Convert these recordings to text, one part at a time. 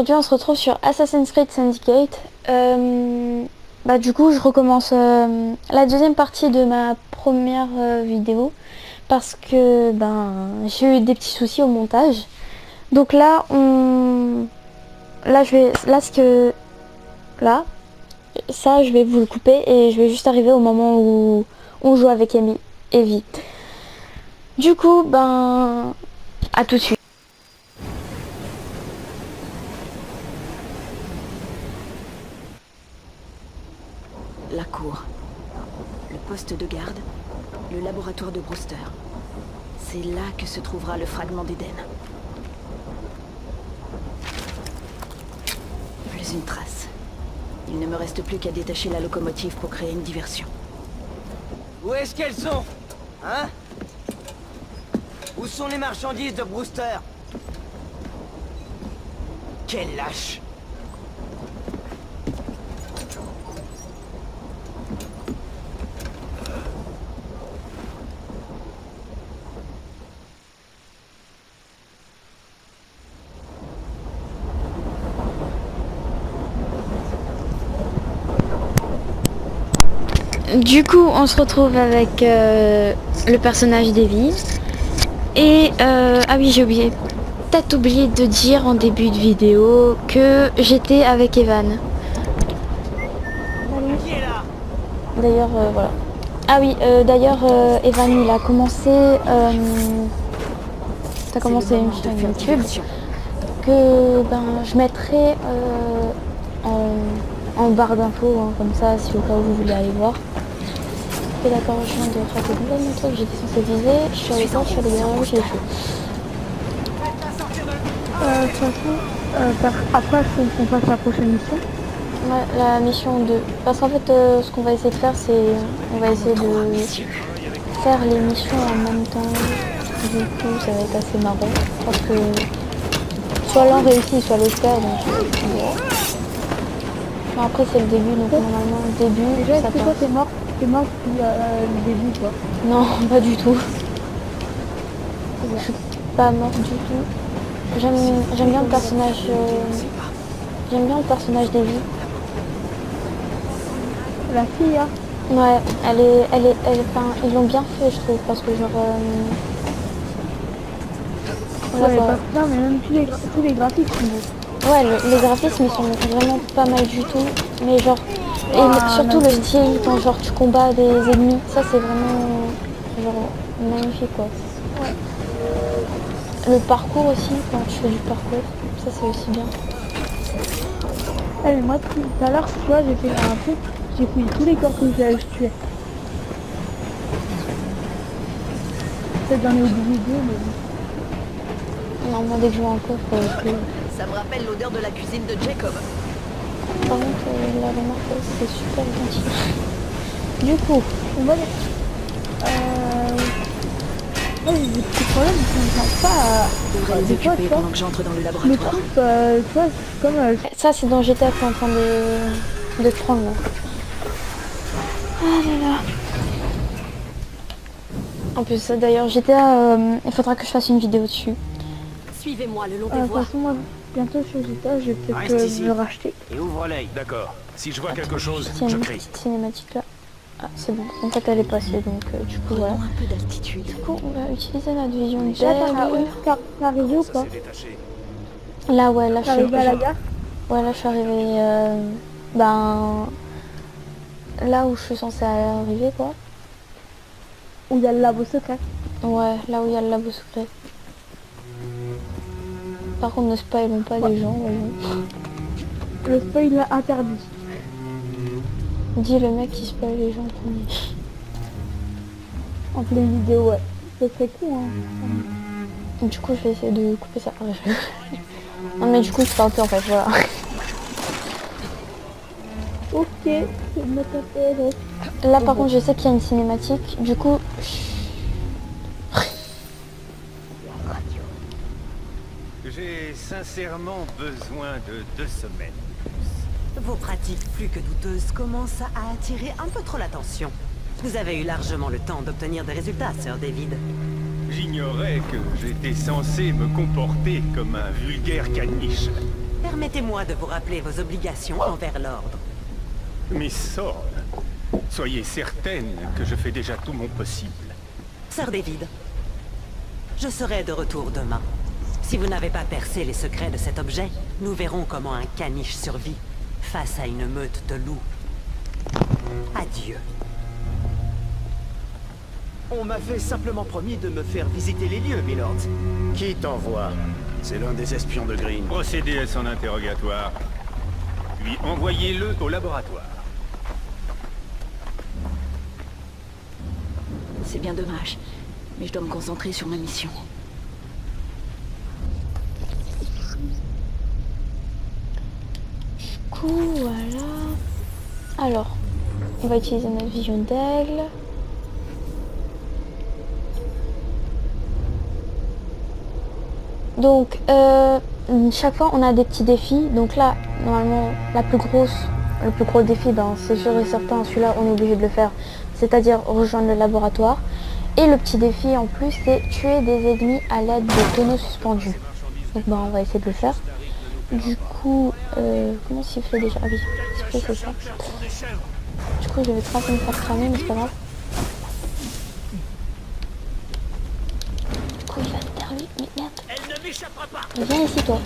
aujourd'hui on se retrouve sur Assassin's Creed Syndicate. Du coup je recommence la deuxième partie de ma première vidéo parce que j'ai eu des petits soucis au montage. Donc là ça je vais vous le couper et je vais juste arriver au moment où on joue avec Evie. Du coup à tout de suite. La cour, le poste de garde, le laboratoire de Brewster. C'est là que se trouvera le fragment d'Eden. Plus une trace. Il ne me reste plus qu'à détacher la locomotive pour créer une diversion. Où est-ce qu'elles sont? Hein? Où sont les marchandises de Brewster? Quel lâche! Du coup, on se retrouve avec le personnage d'Evie. Et ah oui, j'ai oublié. Peut-être oublié de dire en début de vidéo que j'étais avec Evan. D'ailleurs, voilà. Ah oui, d'ailleurs, Evan, il a commencé. Ça a commencé une chaîne YouTube que je mettrai en barre d'infos, hein, comme ça, si au cas où vous voulez aller voir. Ok, d'accord, je viens de rater complètement le truc, j'étais censé viser, je suis allée voir, je suis allée derrière, j'ai échoué. De toute façon, après, il faut qu'on fasse la prochaine mission. Ouais, la mission 2. Parce qu'en fait, ce qu'on va essayer de faire, c'est... On va essayer de faire les missions en même temps. Du coup, ça va être assez marrant. Parce que soit l'un réussit, soit l'autre perd, donc bon, après, c'est le début, donc normalement, le début, déjà, ça est-ce que toi, t'es mort depuis le début, quoi? Non, pas du tout. Je suis pas morte du tout. J'aime bien le personnage... J'aime bien le personnage d'Evie. La fille, hein? Ouais, ils l'ont bien fait, je trouve, parce que genre... Ouais, non, mais même tous les graphiques sont beaux. Ouais, les graphismes, ils sont vraiment pas mal du tout. Mais genre... Et surtout le style, quand genre tu combats des ennemis, ça c'est vraiment... Genre magnifique, quoi. Ouais. Le parcours aussi, quand tu fais du parcours, ça c'est aussi bien. Mais moi, tout à l'heure, tu vois, j'ai fait un truc, j'ai fouillé tous les corps que j'avais tués. Peut-être j'en ai oublié deux, mais bon. Non, moi dès que je vois un coffre, Ça me rappelle l'odeur de la cuisine de Jacob. Par contre, la remarque, c'est super gentil. Du coup, on va j'ai des petits problèmes, je ne pense pas à... Des fois, tu vois, pendant que j'entre dans le le laboratoire. truc, tu vois, comme... ça c'est dans GTA que tu es en train de te prendre là. Ah là là. En plus, d'ailleurs, GTA, il faudra que je fasse une vidéo dessus. Suivez-moi le long des De toute voies. façon, moi, bientôt sur GTA, je vais peut-être Reste ici. me le racheter. Et ouvre l'œil. D'accord. Si je vois quelque chose, Il y a je une crie. petite cinématique là. Ah, c'est bon. En fait, elle est passée, donc du coup, voilà. Prenons un peu d'altitude. Du coup, on va utiliser notre vision Là, d'aigle. t'es arrivé ou Ça pas? s'est détaché. Là, ouais, là, T'es arrivé à la gare? ouais, là, je suis arrivée, là où je suis censée arriver, quoi. Où il y a le labo secret? Ouais, là où il y a le labo secret. Par contre, ne spoilons pas les gens, voyons. Le spoil est interdit. Dis le mec qui spoil les gens en premier. En pleine vidéo, ouais. Ce serait cool, hein. Du coup, je vais essayer de couper ça. Non, mais du coup, je parle plus en fait, voilà. Ok, c'est notre intérêt. Là, par contre, je sais qu'il y a une cinématique. Du coup, J'ai sincèrement besoin de 2 semaines. Vos pratiques plus que douteuses commencent à attirer un peu trop l'attention. Vous avez eu largement le temps d'obtenir des résultats, Sir David. J'ignorais que j'étais censé me comporter comme un vulgaire caniche. Permettez-moi de vous rappeler vos obligations envers l'ordre. Miss Thorne, soyez certaine que je fais déjà tout mon possible. Sœur David, je serai de retour demain. Si vous n'avez pas percé les secrets de cet objet, nous verrons comment un caniche survit face à une meute de loups. Adieu. On m'avait simplement promis de me faire visiter les lieux, Milord. Qui t'envoie? C'est l'un des espions de Green. Procédez à son interrogatoire. Puis envoyez-le au laboratoire. C'est bien dommage, mais je dois me concentrer sur ma mission. Du coup, voilà. Alors, on va utiliser notre vision d'aigle. Donc, chaque fois, on a des petits défis. Donc là, normalement, le plus gros défi, ben, c'est sûr et certain, celui-là, on est obligé de le faire. C'est-à-dire rejoindre le laboratoire. Et le petit défi, en plus, c'est tuer des ennemis à l'aide de tonneaux suspendus. Donc, ben, on va essayer de le faire. Du coup, comment siffler déjà? Ah oui, siffler, c'est ça. Du coup, je vais pas me faire cramer, mais c'est pas grave. Du coup, il va me faire lui, mais merde. Viens ici, toi.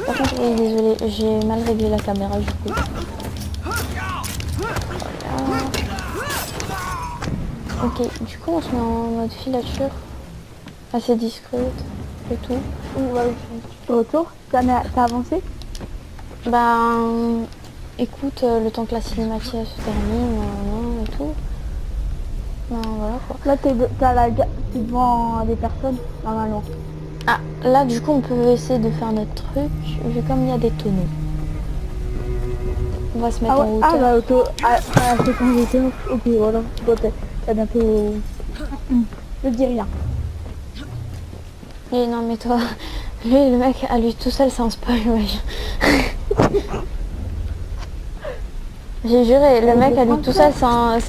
Par contre, oui, désolé, j'ai mal réglé la caméra, du coup. Voilà. Ok, du coup, on se met en mode filature. Assez discrète et tout. Retour, t'as avancé? Ben, écoute, le temps que la cinématique elle se termine, et tout. Ben voilà quoi. Là, t'es devant des personnes, normalement. Ah, là du coup on peut essayer de faire notre truc, vu comme il y a des tonneaux. On va se mettre Ah en ouais, hauteur. ah bah auto, c'est quand j'étais, ok voilà, bon, t'as bientôt... Je dis rien. Et non mais toi, lui le mec à lui tout seul c'est un spoil, wesh. J'ai juré, le mec à lui tout seul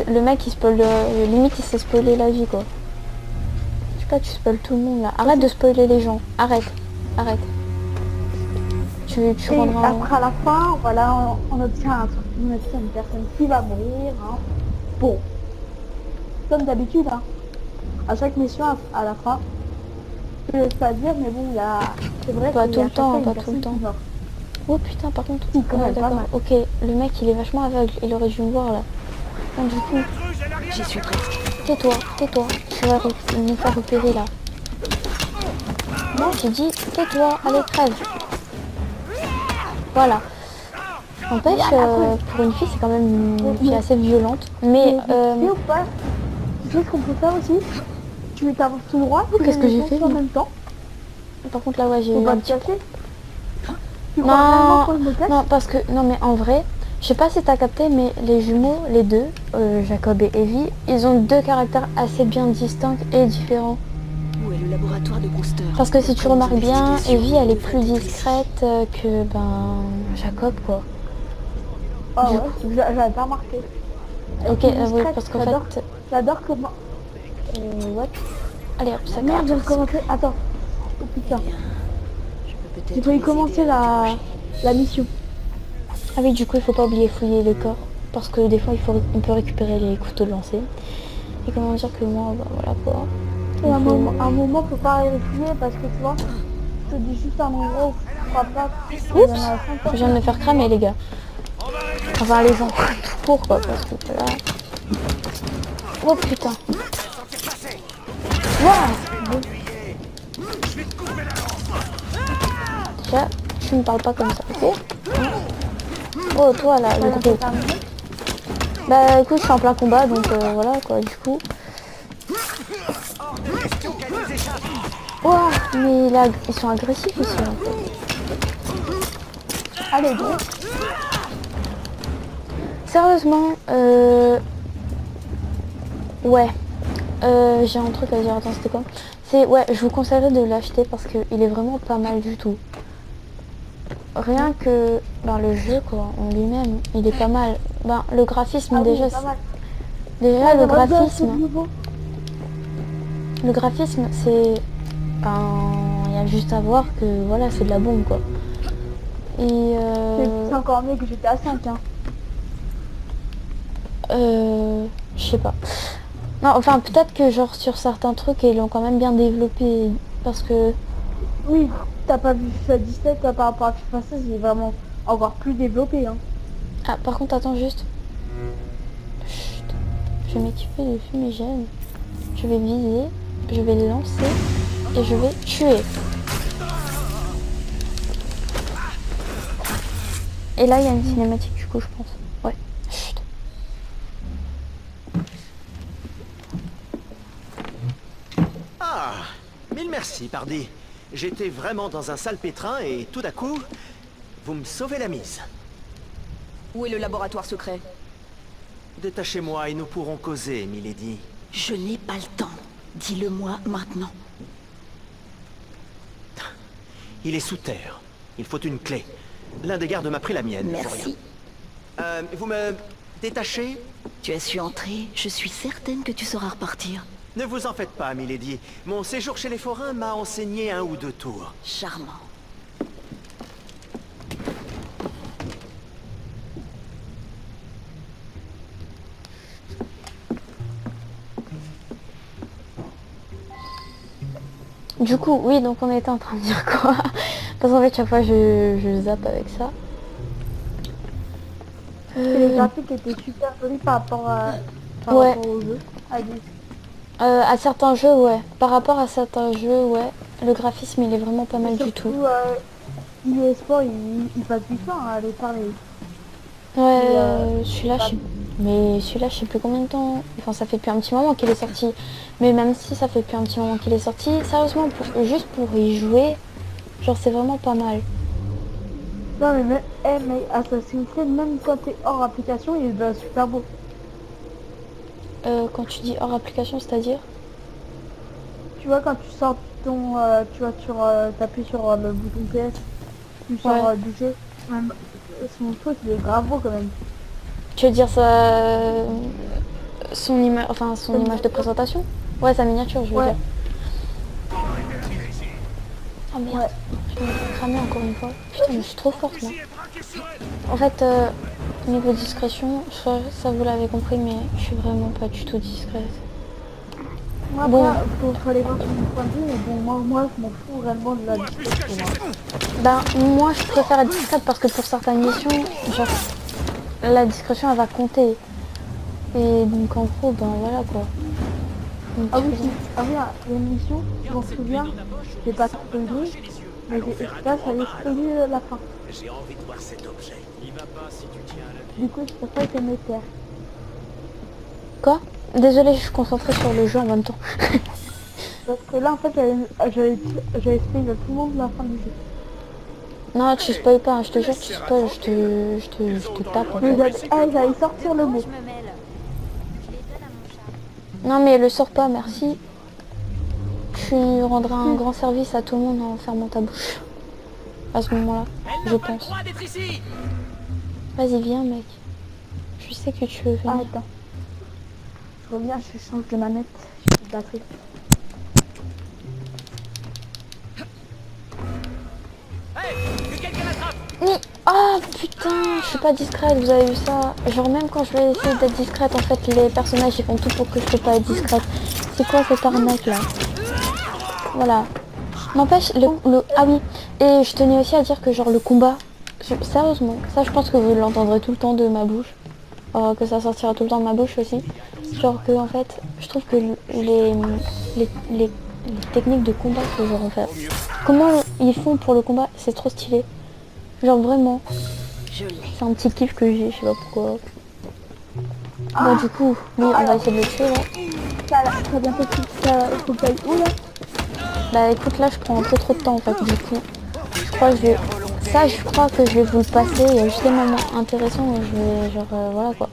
le mec il spoil, limite il s'est spoilé la vie quoi. Je sais pas, tu spoil tout le monde là. Arrête de spoiler les gens, arrête. Tu Et rendras... après à la fin, voilà, on obtient un truc, on obtient une personne qui va mourir, hein. Bon, comme d'habitude, hein. À chaque mission, à la fin, je laisse pas dire, mais bon, il y a... C'est vrai Pas qu'il y tout a le à chaque temps, fois une pas tout personne le temps. qui meurt. Oh putain par contre, Si, quand ouais, même, pas d'accord, mal. ok, le mec il est vachement aveugle, il aurait dû me voir là. Donc du coup, J'y suis presque. tais-toi, tu vas nous faire repérer là. Non, j'ai dit, tais-toi, allez crève. Voilà. N'empêche, pour une fille c'est quand même une fille assez violente, mais... Tu sais ou pas, tu sais ce qu'on peut faire aussi? Tu t'avances tout droit, tu qu'est-ce que j'ai fait, en moi même temps. Par contre là ouais j'ai Faut eu pas un te petit... casser. Tu crois vraiment qu'on me cache? Non, parce que, non mais en vrai, je sais pas si t'as capté, mais les jumeaux, les deux, Jacob et Evie, ils ont deux caractères assez bien distincts et différents. Où est le laboratoire de Brewster? Parce que si tu remarques bien, Investigation Evie elle est de plus Patricia. discrète que Jacob quoi. Ah Du ouais, j'avais pas remarqué. Ok, Elle est oui, discrète, parce qu'en j'adore- fait... J'adore comment... what? Allez hop, ça Merde, je viens de carte. commencer... Attends. Oh putain. Je peux peut-être J'ai failli vous commencer aider à la mission. Ah oui, du coup il faut pas oublier fouiller le corps. Parce que des fois on peut récupérer les couteaux de lancer. Et comment dire que moi, bah voilà quoi. Et un moment, faut pas aller fouiller parce que tu vois, je te dis juste un endroit où tu crois pas. Oups, je viens de me faire cramer les gars. Enfin les gens, tout court quoi, parce que là... Oh putain. Waouh. Déjà, tu me parles pas comme ça, ok? Oh toi là, le gros. Bah écoute, je suis en plein combat, donc voilà quoi, du coup... Ouah, mais là, ils sont agressifs ici en fait. Allez, go. Sérieusement, ouais, j'ai un truc à dire, attends, c'était quoi? C'est, ouais, je vous conseillerais de l'acheter parce qu'il est vraiment pas mal du tout. Rien que, le jeu, quoi, en lui-même, il est pas mal. Le graphisme, déjà, déjà le graphisme, c'est... il y a juste à voir que, voilà, c'est de la bombe, quoi. Et C'est encore mieux que j'étais à 5, hein. je sais pas. Non, enfin peut-être que genre sur certains trucs ils l'ont quand même bien développé parce que Oui, t'as pas vu FIFA 17 par rapport à FIFA 16, il est vraiment encore plus développé, hein. ah par contre attends juste. Chut. Je vais m'équiper de fumigène. Je vais viser, je vais le lancer et je vais tuer. Et là il y a une cinématique du coup je pense. Ouais. Chut. Ah, mille merci, pardi. J'étais vraiment dans un sale pétrin et tout à coup, vous me sauvez la mise. Où est le laboratoire secret? Détachez-moi et nous pourrons causer, milady. Je n'ai pas le temps. Dis-le-moi maintenant. Il est sous terre. Il faut une clé. L'un des gardes m'a pris la mienne. pour Merci. rien. Vous me détachez? Tu as su entrer. Je suis certaine que tu sauras repartir. Ne vous en faites pas, milady. Mon séjour chez les forains m'a enseigné 1 ou 2 tours. Charmant. Du coup, oui, donc on était en train de dire quoi? Parce qu'en fait, chaque fois, je zappe avec ça. Et les graphiques étaient super jolis par rapport Ouais. rapport au jeu. À certains jeux, ouais. Par rapport à certains jeux, ouais. Le graphisme, il est vraiment pas mal du tout. Le sport, il passe du temps à aller parler. Ouais, Et, celui-là, mais celui-là, je sais plus combien de temps. Enfin, ça fait depuis un petit moment qu'il est sorti. Mais même si ça fait depuis un petit moment qu'il est sorti, sérieusement, juste pour y jouer, genre, c'est vraiment pas mal. Non, mais Assassin's Creed, même quand t'es hors application, il est déjà super beau. Quand tu dis hors application, c'est-à-dire? Tu vois, quand tu sors ton. Tu vois, t'appuies sur le bouton PS, tu sors Ouais. du jeu. Même, son truc, il est grave beau quand même. Tu veux dire ça, son image, enfin son image de présentation? Ouais, sa miniature, je veux Ouais. dire. Oh merde, Ouais. je vais me cramer encore une fois. Putain, mais je suis trop forte moi. En fait, niveau discrétion, ça vous l'avez compris, mais je suis vraiment pas du tout discrète. Moi, Bon. après, faut aller voir sur mon point de vue, mais bon, moi, je m'en fous réellement de la discrétion. Hein. Ben, moi, je préfère être discrète parce que pour certaines missions, genre, la discrétion, elle va compter. Et donc, en gros, ben voilà quoi. Donc, Ah oui, il y a une mission, je m'en souviens, j'ai pas trop lu, mais j'ai express à lu la fin. J'ai envie de voir cet objet. Il va pas si tu tiens à la... Du coup, je préfère que me taire. Quoi? Désolée, je suis concentrée sur le jeu en même temps. Parce que là, en fait, j'avais expliqué à tout le monde la fin du jeu. Non, tu spoil pas, hein, je te jure, tu spoil, je te tape en Mais fait. j'allais sortir le mot. Non mais le sors pas, merci. Tu rendras un grand service à tout le monde en fermant ta bouche. À ce moment-là, je pense. Vas-y, viens mec. Je sais que tu veux Ah, venir. attends. Je reviens, je change de manette. J'ai plus de batterie. Ah putain, je suis pas discrète, vous avez vu ça? Genre même quand je vais essayer d'être discrète, en fait les personnages ils font tout pour que je peux pas être discrète. C'est quoi cette arnaque là? Voilà. N'empêche, ah oui, et je tenais aussi à dire que genre le combat, sérieusement, ça je pense que vous l'entendrez tout le temps de ma bouche. Que ça sortira tout le temps de ma bouche aussi. Genre que en fait, je trouve que les techniques de combat que genre en fait, comment ils font pour le combat, c'est trop stylé. Genre vraiment, Je l'ai. c'est un petit kiff que j'ai, je sais pas pourquoi. Bon du coup, lui on va essayer de le tuer là. T'as bientôt faut que t'ailles où là? Bah écoute là je prends un peu trop de temps en fait du coup. Je crois que je crois que je vais vous le passer, il y a juste des moments intéressants où je vais genre voilà quoi.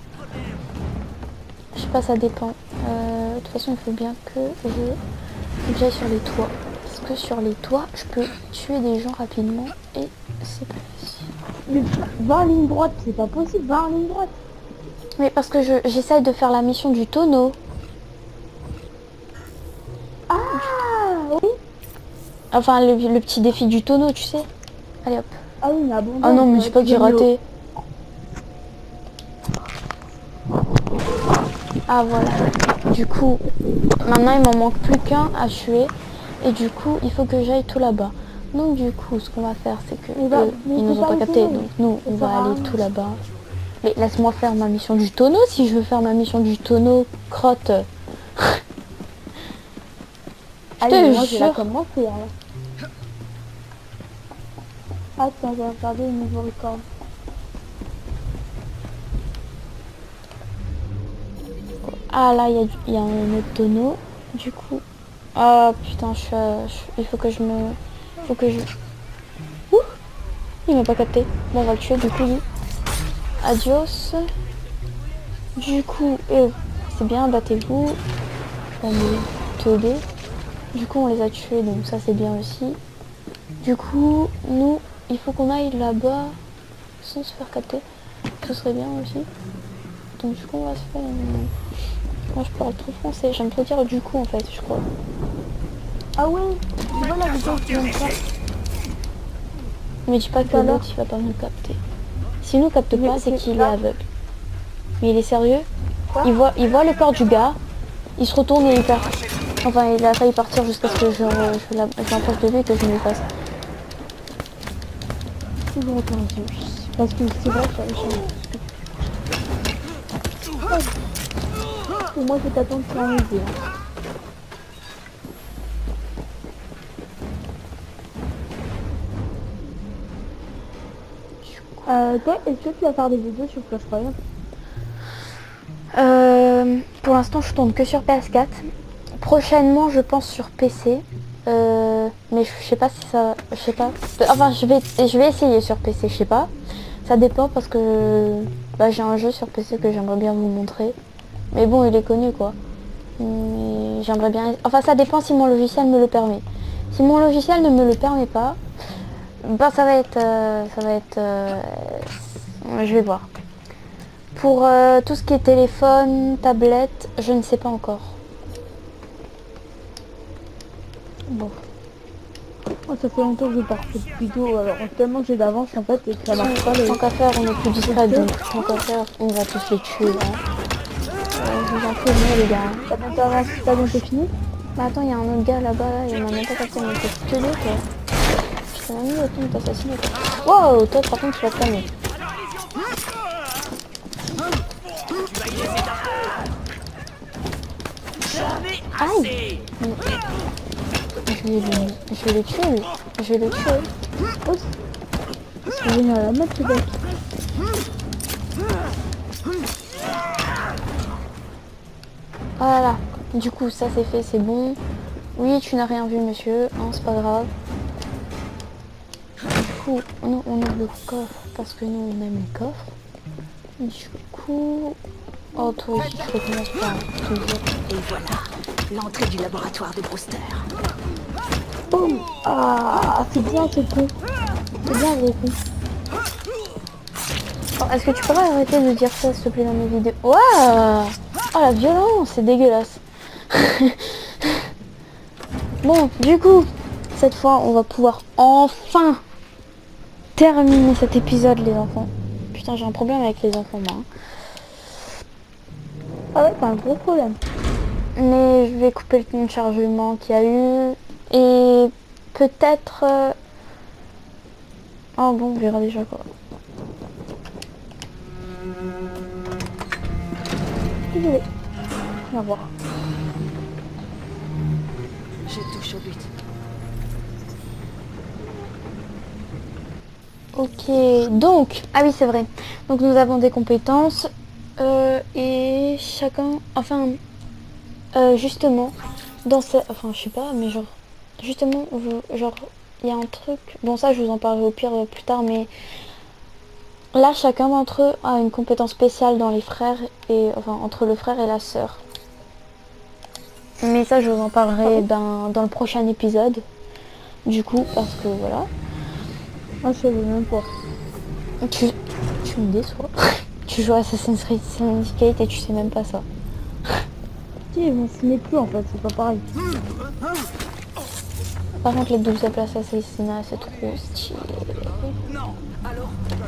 Je sais pas, ça dépend. De toute façon il faut bien que j'aille sur les toits. Parce que sur les toits je peux tuer des gens rapidement et c'est pas facile. Mais va en ligne droite, c'est pas possible, va en ligne droite. Oui parce que j'essaye de faire la mission du tonneau. Ah oui. Enfin le petit défi du tonneau tu sais. Allez hop. Ah oui, mais abondant. Ah non, mais dis pas que j'ai raté. Ah voilà. Du coup, maintenant il m'en manque plus qu'un à tuer. Et du coup, il faut que j'aille tout là-bas. Donc du coup, ce qu'on va faire, c'est que mais ils nous faut ont pas les capté. tonneaux. Donc nous, on Ça va sert à aller rien. tout là-bas. Mais laisse-moi faire ma mission du tonneau si je veux faire ma mission du tonneau, crotte. Je Allez, te moi je vais la jure. commencer. Hein. Attends, je vais regarder le niveau record. Ah là, il y a un autre tonneau. Du coup. Ah putain, il faut que je me. Il faut que je. Ouh, il m'a pas capté. Bon, on va le tuer du coup. Lui. Adios. Du coup, c'est bien, battez-vous. On est teubés. Du coup, on les a tués, donc ça c'est bien aussi. Du coup, nous, il faut qu'on aille là-bas sans se faire capter. Ce serait bien aussi. Donc du coup, on va se faire... Moi, je parle trop français. J'aime trop dire du coup, en fait, je crois. Ah ouais, tu vois la vidéo que tu viens de faire. Mais dis pas que Alors l'autre, il va pas nous capter. S'il nous capte pas, c'est qu'il est là. aveugle. Mais il est sérieux. Quoi Il voit le corps du gars. Il se retourne et il part. Enfin, il a failli partir jusqu'à ce que je m'approche de lui et que je me fasse. Toujours autant de parce que c'est vrai que j'avais changé. Et moi je vais t'attendre pour un idée. Toi, est-ce que tu vas faire des vidéos sur Clash Royale? Pour l'instant, je tourne que sur PS4. Prochainement, je pense sur PC. Mais je sais pas si ça... Je sais pas. Enfin, je vais essayer sur PC, je sais pas. Ça dépend parce que j'ai un jeu sur PC que j'aimerais bien vous montrer. Mais bon, il est connu, quoi. Mais j'aimerais bien... Enfin, ça dépend si mon logiciel me le permet. Si mon logiciel ne me le permet pas, bah ça va être... je vais voir. Pour tout ce qui est téléphone, tablette, je ne sais pas encore. Bon. Moi, ça fait longtemps que je pars cette vidéo, alors tellement que j'ai d'avance en fait et que ça marche pas les... Tant qu'à faire, on est plus discret, donc tant qu'à faire, on va tous les tuer. Hein. Je vous en prie, venez les gars. T'as bientôt fini? Bah attends, il y a un autre gars là-bas, là, il m'a même pas capté, mais c'est teubé quoi. Je t'ai même mis le temps de t'assassiner quoi. Wow, toi par contre tu vas te calmer. Aïe! Je vais le tuer lui. Je vais le tuer. Oh, c'est génial, la mettre ce bec. Voilà. Du coup ça c'est fait, c'est bon. Oui, tu n'as rien vu monsieur, hein, c'est pas grave. Du coup, on ouvre le coffre parce que nous on aime les coffres. Du coup... Oh toi aussi tu recommences par toujours. Et voilà, l'entrée du laboratoire de Brewster. Boum. Ah, c'est bien ce coup. C'est bien le coup. Oh, est-ce que tu pourrais arrêter de dire ça s'il te plaît dans mes vidéos? Waouh! Oh la violence, c'est dégueulasse. Bon, du coup, cette fois on va pouvoir enfin terminer cet épisode les enfants. Putain, j'ai un problème avec les enfants moi. Hein. Ah ouais, t'as un gros problème. Mais je vais couper le temps de chargement qu'il y a eu. Et peut-être... Oh bon, on verra déjà quoi. Désolé. On va voir. Je touche au but. Ok, donc... Ah oui, c'est vrai. Donc nous avons des compétences. Et chacun... Enfin... justement... Dans ce... Enfin, je sais pas, mais genre... Justement, genre... Il y a un truc... Bon, ça, je vous en parlerai au pire plus tard, mais... Là, chacun d'entre eux a une compétence spéciale dans les frères et... Enfin, entre le frère et la sœur. Mais ça, je vous en parlerai dans le prochain épisode. Du coup, parce que voilà. Moi, je savais même pas. Tu me déçois. Tu joues à Assassin's Creed Syndicate et tu sais même pas ça. Si, on s'y met plus en fait, c'est pas pareil. Par contre, les 12 places assassinats, c'est trop stylé.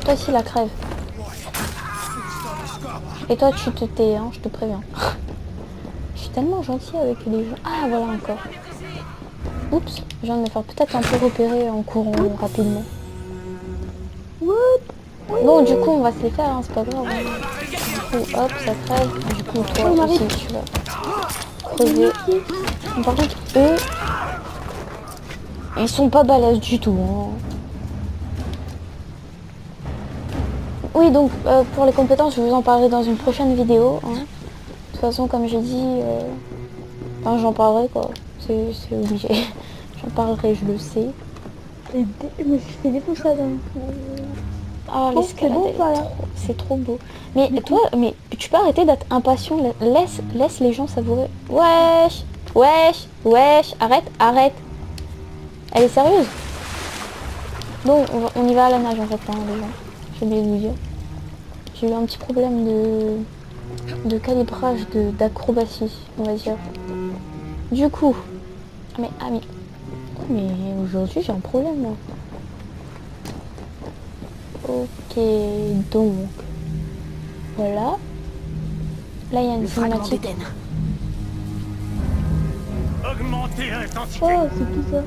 Toi aussi, la crève. Et toi, tu te tais, hein, je te préviens. Je suis tellement gentille avec les gens. Ah, voilà encore. Oups, je viens de me faire peut-être un peu repérer en courant rapidement. Bon, du coup, on va se les faire, hein, c'est pas grave. Du coup, hop, ça crève. Du coup, toi aussi, tu vas crever. Par contre, eux, ils sont pas balèzes du tout. Hein. Oui, donc, pour les compétences, je vous en parlerai dans une prochaine vidéo. Hein. De toute façon, comme j'ai dit, enfin, j'en parlerai, quoi. C'est obligé. J'en parlerai, je le sais. Mais je fais des pouces là dans... Ah, Bon, l'escalade, c'est bon, ça, là. c'est trop beau. Mais toi, mais tu peux arrêter d'être impatient. Laisse les gens savourer. Wesh, wesh, wesh. Arrête. Elle est sérieuse. Bon, on y va à la nage en fait, hein, les gens. J'ai oublié de vous dire. J'ai eu un petit problème de calibrage d'acrobatie, on va dire. Du coup, mais aujourd'hui j'ai un problème là. Ok, donc voilà. Là il y a une Le fragment cinématique. d'Éden. Augmentez l'intensité. Oh, c'est tout ça.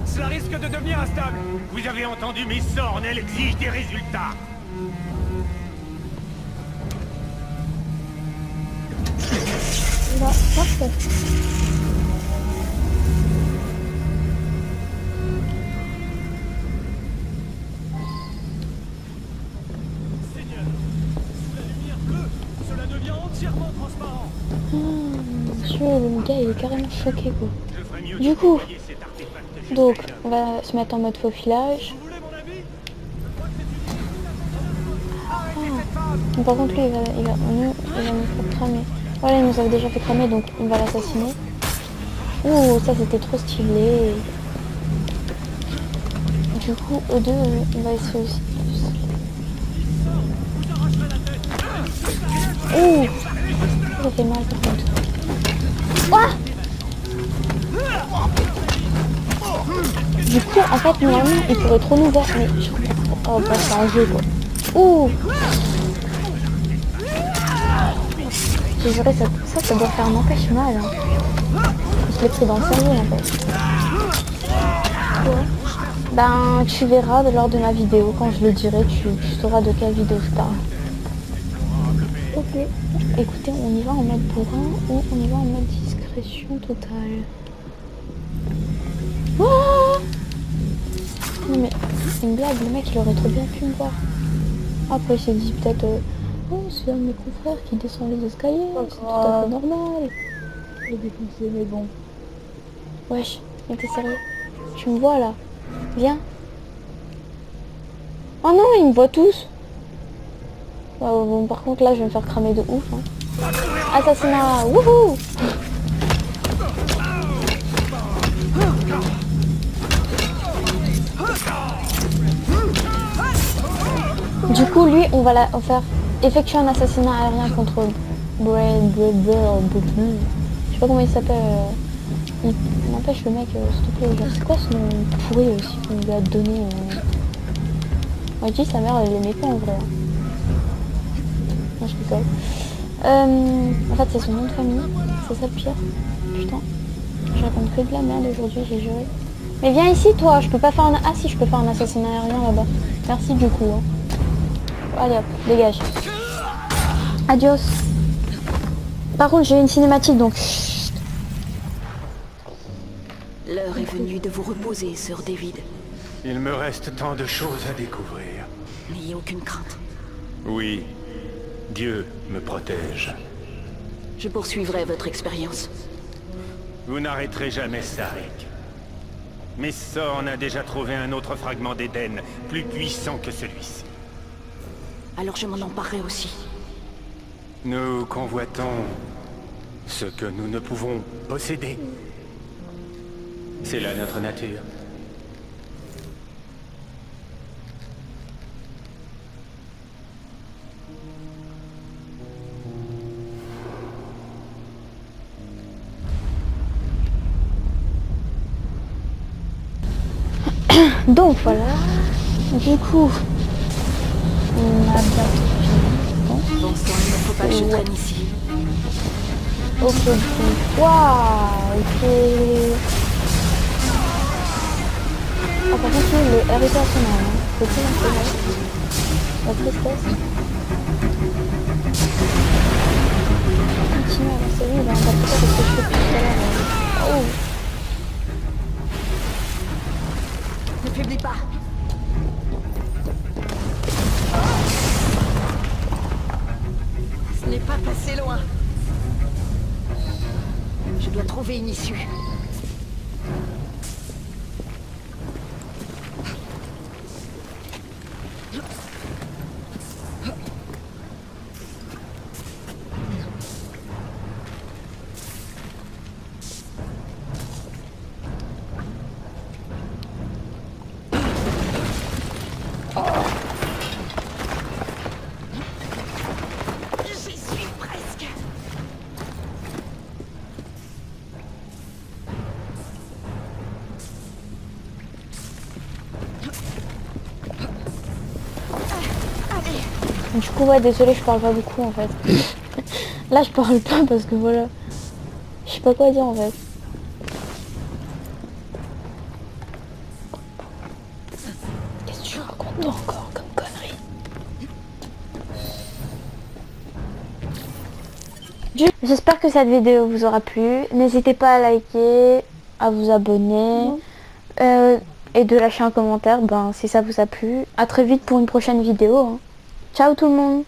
Cela risque de devenir instable. Vous avez entendu mes sornes, elle exige des résultats. Là, parfait. Seigneur, sous la lumière bleue, cela devient entièrement transparent. Monsieur, le gars il est carrément choqué quoi. Je ferais mieux Du de coup, envoyer cet artefact chez donc Skyler. on va se mettre en mode faufilage. Vous voulez mon avis? Je crois que c'est une Bon, par contre lui il va nous faire cramer. Voilà, il nous avait déjà fait cramer donc on va l'assassiner. Ouh, ça c'était trop stylé. Du coup, eux deux, on va essayer aussi. Ouh, ça fait mal par contre. Ouah. Du coup, en fait, normalement, il pourrait trop nous voir, mais je comprends pas. Oh, bah, c'est un jeu, quoi. Ouh. J'ai juré, ça doit faire n'empêche mal. Hein. Je l'ai pris dans le cerveau, en fait. Ouais. Ben, tu verras lors de ma vidéo, quand je le dirai, tu sauras de quelle vidéo je parle. Ok. Écoutez, on y va en mode bourrin ou on y va en mode discrétion totale. Oh non mais, c'est une blague, le mec il aurait trop bien pu me voir. Après il s'est dit peut-être, oh c'est un de mes confrères qui descend les escaliers, c'est tout à fait normal. Je vais défoncer, mais bon. Wesh, mais t'es sérieux? Tu me vois là? Viens. Oh non, ils me voient tous. Bon, par contre là je vais me faire cramer de ouf. Hein. Assassinat, wouhou! Du coup, lui, on va faire effectuer un assassinat aérien contre je sais pas comment il s'appelle. Il n'empêche le mec, s'il te plaît, c'est quoi ce nom pourri aussi qu'on lui a donné Moi je dis sa mère elle l'aimait pas en vrai. Hein. Non, je rigole. En fait c'est son nom de famille, c'est ça le pire. Putain, je raconte que de la merde aujourd'hui, j'ai juré. Mais viens ici toi, je peux pas faire un... Ah si, je peux faire un assassinat aérien là-bas. Merci du coup. Hein. Allez hop, dégage. Adios. Par contre j'ai une cinématique donc... Chut. L'heure est venue de vous reposer, Sir David. Il me reste tant de choses à découvrir. N'ayez aucune crainte. Oui, Dieu me protège. Je poursuivrai votre expérience. Vous n'arrêterez jamais Sarek. Miss Sorn a déjà trouvé un autre fragment d'Éden, plus puissant que celui-ci. Alors je m'en emparerai aussi. Nous convoitons ce que nous ne pouvons posséder. C'est là notre nature. Donc voilà. Du coup, on a bien fini. Bon sang, il ne faut pas que je traîne ici. Ok, donc, waouh, ok. Ah, par contre, le R était assez mal, hein. C'est tout un peu mal. La tristesse. Continue à avancer, oui, il va en battre parce que je fais plus tout à l'heure. Oh. Ne faiblis pas. Ce n'est pas passé loin. Je dois trouver une issue. J'y suis presque. Du coup, ouais, désolé, je parle pas beaucoup en fait. Là, je parle pas parce que voilà. Je sais pas quoi dire en fait. Qu'est-ce que tu racontes toi encore comme connerie? J'espère que cette vidéo vous aura plu. N'hésitez pas à liker, à vous abonner et de lâcher un commentaire si ça vous a plu. À très vite pour une prochaine vidéo. Hein. Ciao tout le monde!